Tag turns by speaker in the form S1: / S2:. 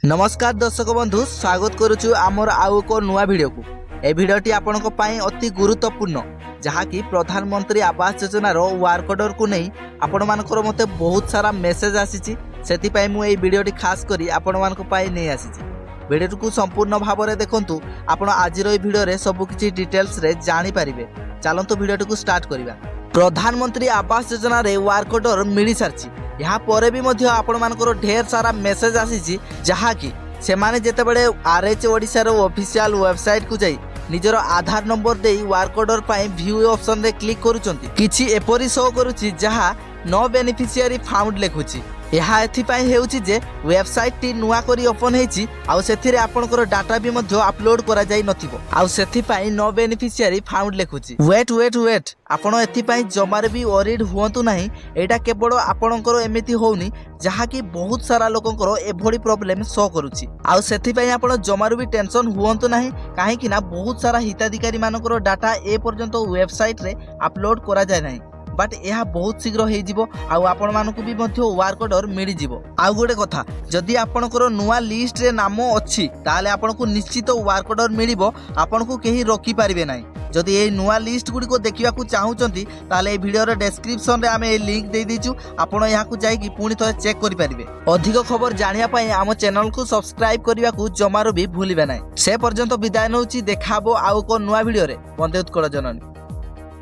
S1: नमस्कार दर्शक बंधु, स्वागत करुचु आमर आउ एक नुआ वीडियो को। ए वीडियोटी आपनक पई अति गुरुत्वपूर्ण, जहाँकि प्रधानमंत्री आवास योजना रो वर्क ऑर्डर को नहीं आपण मानकर मते बहुत सारा मेसेज आसीची। सेति पई मु ए वीडियोटी खास करी आपण मानक पई नै आसीची। वीडियो को संपूर्ण भाव में देखंतु, आपण आज रो वीडियो रे सब किछि डिटेल्स रे जानि परिबे। चलंतु वीडियो को स्टार्ट करिबा। प्रधानमंत्री आवास योजना रे वर्क ऑर्डर मिली सारची। यहाँ पर भी मध्य आपण मानकर ढेर सारा मेसेज आसी, जहाँकि से माने जेतेबेले आरएच ओडिशा रो ऑफिशियल वेबसाइट को जाई निजर आधार नंबर दे वर्क ऑर्डर पाई व्यू ऑप्शन रे क्लिक करूचंती। किछि एपरि शो करूची जहाँ नो बेनिफिशियरी फाउंड लेखुची। यह एथिपाई हेउची जे वेबसाइट टी नुआ करी ओपन हेची आउ सेथिरे आपनकर डाटा भी मध्य अपलोड करा जाई नथिबो आउ सेथिपाई नो बेनिफिशियरी फाउंड लेखुची। वेट आपण एथिपाई जमार भी वरीड हुअंतु नाही। एटा केवल आपनकर एमिति होउनी, जहाँ कि बहुत सारा लोकंकर एभली प्रॉब्लम शो करूची। आउ सेथिपाई आपण जमार भी टेंशन हुअंतु नाही, काहे कि ना बहुत सारा हिताधिकारी मानकर डाटा ए पर्यंत वेबसाइट रे अपलोड करा जाय नाही। बट यह बहुत शीघ्र हो जिवो आउ आपण मानकु भी मध्य वर्क ऑर्डर मिली जिवो। आउ गोटे कथा, जदि आपनकर नुआ लिस्ट रे नाम अछि ताले आपनकु निश्चित वर्क ऑर्डर मिलिबो, आपनकु केही रोकी परिबे नाही। जदि ए नुआ लिस्ट गुडी को देखिया को चाहउचंती ताले ए वीडियो रे डिस्क्रिप्शन रे आमे ए लिंक दे दिछु। आपण यहा को जाई कि पुनी थरे चेक करि परिबे। अधिक खबर जानिया पई आम चैनल को सब्सक्राइब करिया को जमारो भी भूलिबे नाही। से पर्यंत विदाय नउची। देखाबो आउ को नुआ वीडियो रे। वंदे उत्कल जननी।